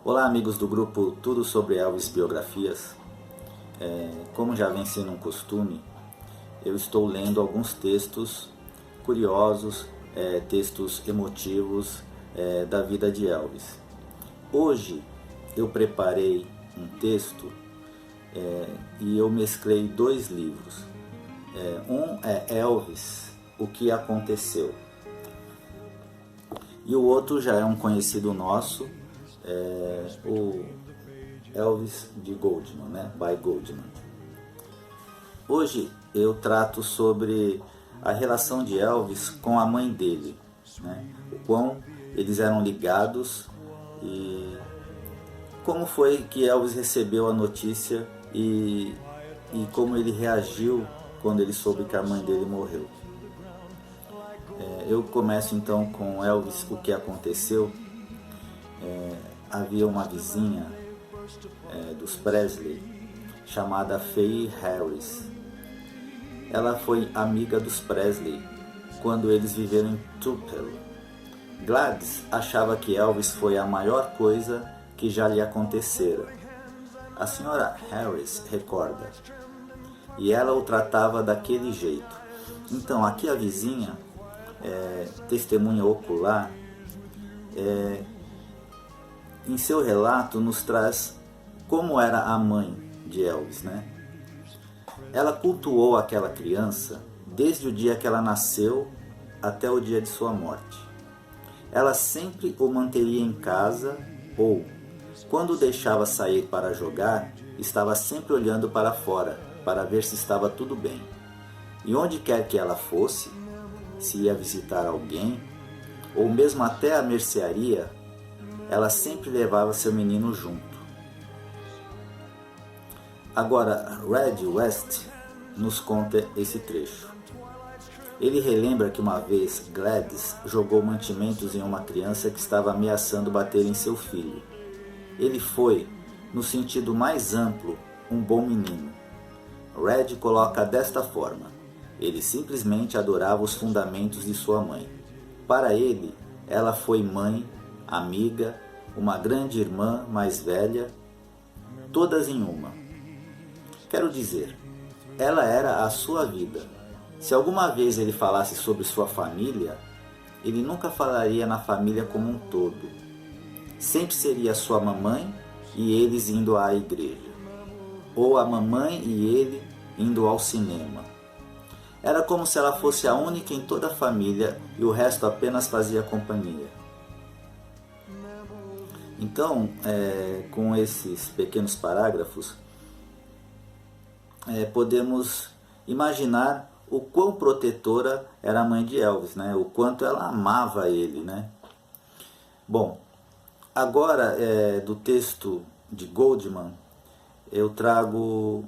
Olá, amigos do grupo Tudo sobre Elvis Biografias. Como já vem sendo um costume, eu estou lendo alguns textos curiosos, textos emotivos da vida de Elvis. Hoje eu preparei um texto e eu mesclei dois livros. Um é Elvis, O que Aconteceu, e o outro já é um conhecido nosso, o Elvis de Goldman, né? By Goldman. Hoje eu trato sobre a relação de Elvis com a mãe dele, né? O quão eles eram ligados e como foi que Elvis recebeu a notícia e como ele reagiu quando ele soube que a mãe dele morreu. Eu começo então com Elvis, O que Aconteceu. Havia uma vizinha dos Presley chamada Faye Harris. Ela foi amiga dos Presley quando eles viveram em Tupelo. Gladys achava que Elvis foi a maior coisa que já lhe acontecera. A senhora Harris recorda. E ela o tratava daquele jeito. Então aqui a vizinha, testemunha ocular, em seu relato nos traz como era a mãe de Elvis, né? Ela cultuou aquela criança desde o dia que ela nasceu até o dia de sua morte. Ela sempre o manteria em casa ou, quando o deixava sair para jogar, estava sempre olhando para fora para ver se estava tudo bem. E onde quer que ela fosse, se ia visitar alguém, ou mesmo até a mercearia, ela sempre levava seu menino junto. Agora, Red West nos conta esse trecho. Ele relembra que uma vez Gladys jogou mantimentos em uma criança que estava ameaçando bater em seu filho. Ele foi, no sentido mais amplo, um bom menino. Red coloca desta forma: ele simplesmente adorava os fundamentos de sua mãe. Para ele, ela foi mãe, amiga, uma grande irmã mais velha, todas em uma. Quero dizer, ela era a sua vida. Se alguma vez ele falasse sobre sua família, ele nunca falaria na família como um todo. Sempre seria sua mamãe e eles indo à igreja, ou a mamãe e ele indo ao cinema. Era como se ela fosse a única em toda a família e o resto apenas fazia companhia. Então, com esses pequenos parágrafos, podemos imaginar o quão protetora era a mãe de Elvis, né? O quanto ela amava ele, né? Bom, agora do texto de Goldman, eu trago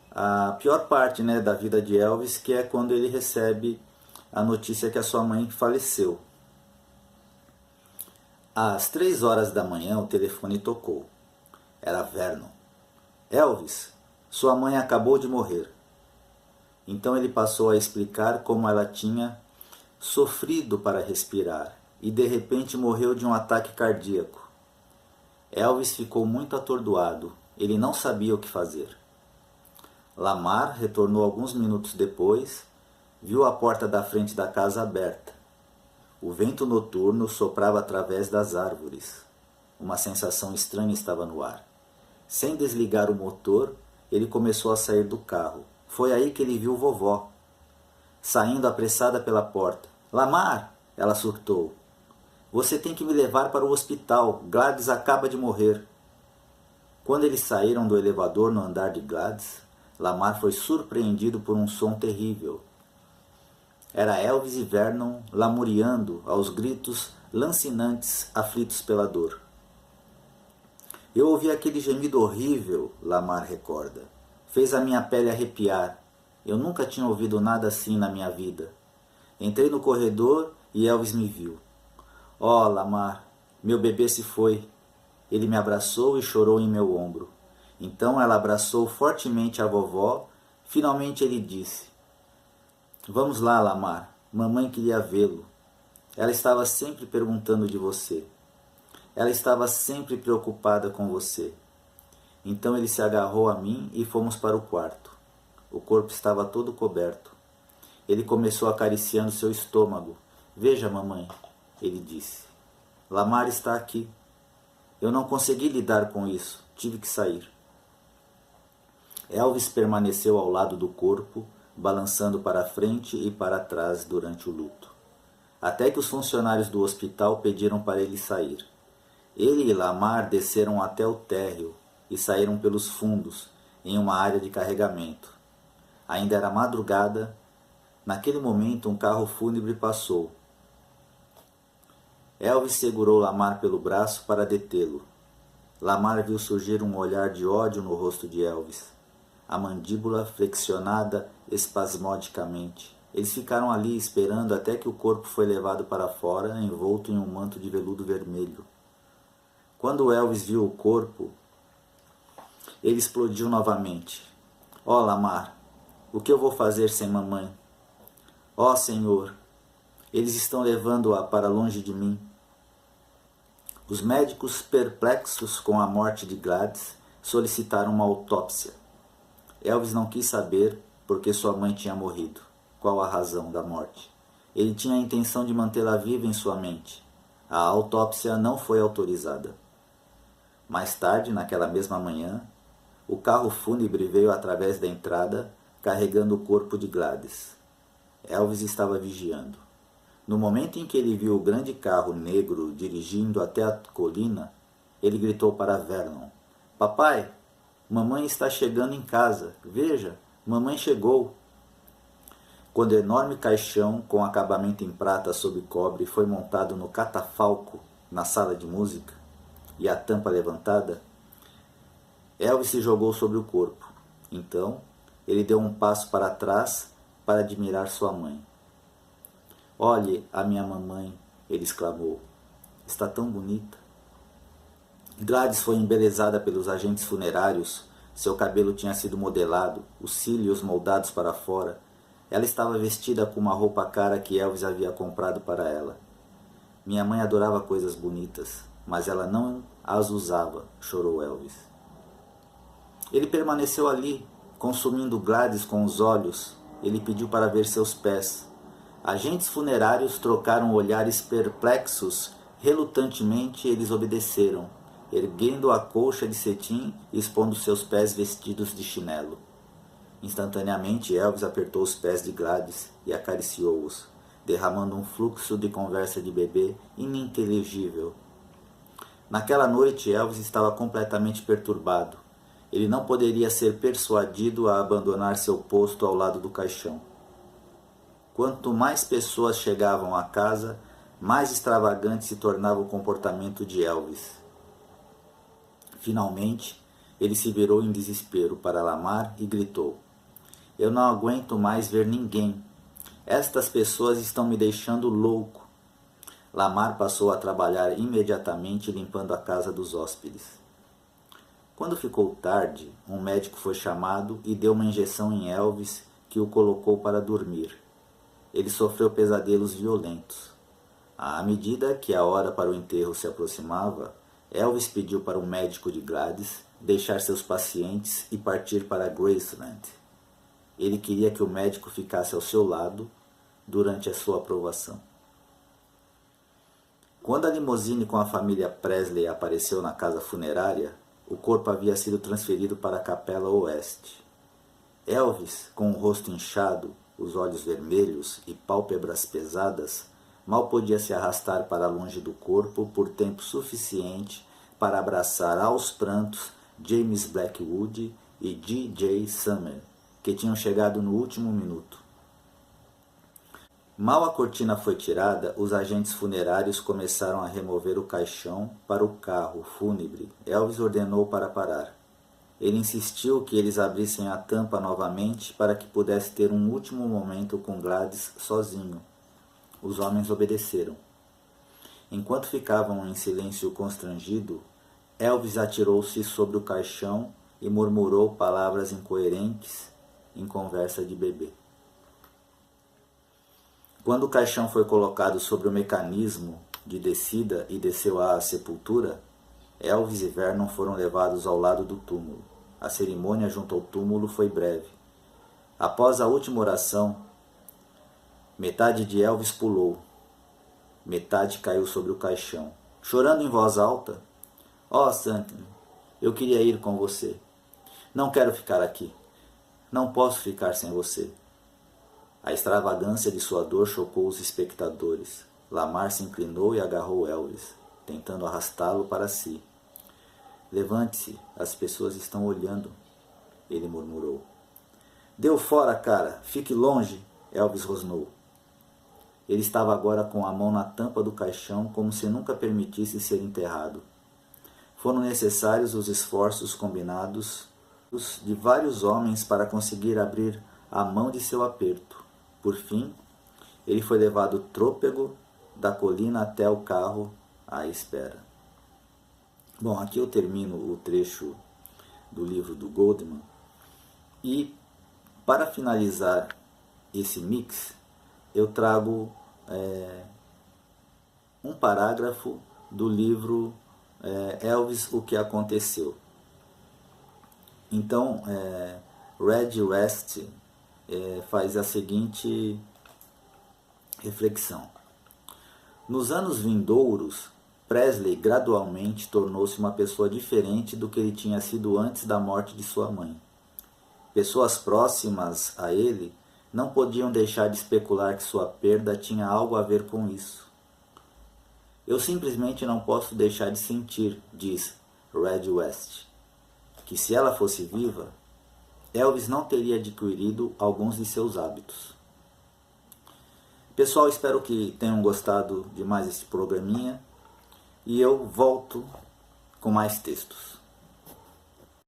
a pior parte, né, da vida de Elvis, que é quando ele recebe a notícia que a sua mãe faleceu. Às 3 horas da manhã o telefone tocou. Era Vernon. Elvis, sua mãe acabou de morrer. Então ele passou a explicar como ela tinha sofrido para respirar e de repente morreu de um ataque cardíaco. Elvis ficou muito atordoado. Ele não sabia o que fazer. Lamar retornou alguns minutos depois, viu a porta da frente da casa aberta. O vento noturno soprava através das árvores. Uma sensação estranha estava no ar. Sem desligar o motor, ele começou a sair do carro. Foi aí que ele viu vovó, saindo apressada pela porta. Lamar! Ela surtou. Você tem que me levar para o hospital. Gladys acaba de morrer. Quando eles saíram do elevador no andar de Gladys, Lamar foi surpreendido por um som terrível. Era Elvis e Vernon lamuriando aos gritos lancinantes, aflitos pela dor. Eu ouvi aquele gemido horrível, Lamar recorda. Fez a minha pele arrepiar. Eu nunca tinha ouvido nada assim na minha vida. Entrei no corredor e Elvis me viu. Oh, Lamar, meu bebê se foi. Ele me abraçou e chorou em meu ombro. Então ela abraçou fortemente a vovó. Finalmente ele disse: Vamos lá, Lamar. Mamãe queria vê-lo. Ela estava sempre perguntando de você. Ela estava sempre preocupada com você. Então ele se agarrou a mim e fomos para o quarto. O corpo estava todo coberto. Ele começou acariciando seu estômago. Veja, mamãe, ele disse. Lamar está aqui. Eu não consegui lidar com isso. Tive que sair. Elvis permaneceu ao lado do corpo, balançando para frente e para trás durante o luto. Até que os funcionários do hospital pediram para ele sair. Ele e Lamar desceram até o térreo e saíram pelos fundos, em uma área de carregamento. Ainda era madrugada. Naquele momento, um carro fúnebre passou. Elvis segurou Lamar pelo braço para detê-lo. Lamar viu surgir um olhar de ódio no rosto de Elvis. A mandíbula flexionada espasmodicamente. Eles ficaram ali esperando até que o corpo foi levado para fora, envolto em um manto de veludo vermelho. Quando Elvis viu o corpo, ele explodiu novamente. Ó, Lamar, o que eu vou fazer sem mamãe? Ó, Senhor, eles estão levando-a para longe de mim. Os médicos, perplexos com a morte de Gladys, solicitaram uma autópsia. Elvis não quis saber porque sua mãe tinha morrido. Qual a razão da morte? Ele tinha a intenção de mantê-la viva em sua mente. A autópsia não foi autorizada. Mais tarde, naquela mesma manhã, o carro fúnebre veio através da entrada, carregando o corpo de Gladys. Elvis estava vigiando. No momento em que ele viu o grande carro negro dirigindo até a colina, ele gritou para Vernon. Papai, mamãe está chegando em casa. Veja, mamãe chegou. Quando o enorme caixão, com acabamento em prata sob cobre, foi montado no catafalco na sala de música, e a tampa levantada, Elvis se jogou sobre o corpo. Então, ele deu um passo para trás para admirar sua mãe. Olhe a minha mamãe, ele exclamou. Está tão bonita. Gladys foi embelezada pelos agentes funerários. Seu cabelo tinha sido modelado, os cílios moldados para fora. Ela estava vestida com uma roupa cara que Elvis havia comprado para ela. Minha mãe adorava coisas bonitas, mas ela não as usava, chorou Elvis. Ele permaneceu ali, consumindo Gladys com os olhos. Ele pediu para ver seus pés. Agentes funerários trocaram olhares perplexos. Relutantemente, eles obedeceram, erguendo a colcha de cetim e expondo seus pés vestidos de chinelo. Instantaneamente, Elvis apertou os pés de Gladys e acariciou-os, derramando um fluxo de conversa de bebê ininteligível. Naquela noite, Elvis estava completamente perturbado. Ele não poderia ser persuadido a abandonar seu posto ao lado do caixão. Quanto mais pessoas chegavam à casa, mais extravagante se tornava o comportamento de Elvis. Finalmente, ele se virou em desespero para Lamar e gritou. Eu não aguento mais ver ninguém. Estas pessoas estão me deixando louco. Lamar passou a trabalhar imediatamente limpando a casa dos hóspedes. Quando ficou tarde, um médico foi chamado e deu uma injeção em Elvis que o colocou para dormir. Ele sofreu pesadelos violentos. À medida que a hora para o enterro se aproximava, Elvis pediu para o médico de Gladys deixar seus pacientes e partir para Graceland. Ele queria que o médico ficasse ao seu lado durante a sua aprovação. Quando a limusine com a família Presley apareceu na casa funerária, o corpo havia sido transferido para a capela oeste. Elvis, com o rosto inchado, os olhos vermelhos e pálpebras pesadas, mal podia se arrastar para longe do corpo por tempo suficiente para abraçar aos prantos James Blackwood e G.J. Summer, que tinham chegado no último minuto. Mal a cortina foi tirada, os agentes funerários começaram a remover o caixão para o carro fúnebre. Elvis ordenou para parar. Ele insistiu que eles abrissem a tampa novamente para que pudesse ter um último momento com Gladys sozinho. Os homens obedeceram. Enquanto ficavam em silêncio constrangido, Elvis atirou-se sobre o caixão e murmurou palavras incoerentes em conversa de bebê. Quando o caixão foi colocado sobre o mecanismo de descida e desceu à sepultura, Elvis e Vernon foram levados ao lado do túmulo. A cerimônia junto ao túmulo foi breve. Após a última oração, metade de Elvis pulou, metade caiu sobre o caixão, chorando em voz alta. "Oh, Stanton, eu queria ir com você. Não quero ficar aqui. Não posso ficar sem você." A extravagância de sua dor chocou os espectadores. Lamar se inclinou e agarrou Elvis, tentando arrastá-lo para si. "Levante-se, as pessoas estão olhando", ele murmurou. "Deu fora, cara, fique longe", Elvis rosnou. Ele estava agora com a mão na tampa do caixão, como se nunca permitisse ser enterrado. Foram necessários os esforços combinados de vários homens para conseguir abrir a mão de seu aperto. Por fim, ele foi levado trôpego da colina até o carro à espera. Bom, aqui eu termino o trecho do livro do Goldman e, para finalizar esse mix, eu trago um parágrafo do livro Elvis, O que Aconteceu. Então, Red West faz a seguinte reflexão. Nos anos vindouros, Presley gradualmente tornou-se uma pessoa diferente do que ele tinha sido antes da morte de sua mãe. Pessoas próximas a ele não podiam deixar de especular que sua perda tinha algo a ver com isso. "Eu simplesmente não posso deixar de sentir", diz Red West, "que se ela fosse viva, Elvis não teria adquirido alguns de seus hábitos." Pessoal, espero que tenham gostado de mais este programinha e eu volto com mais textos.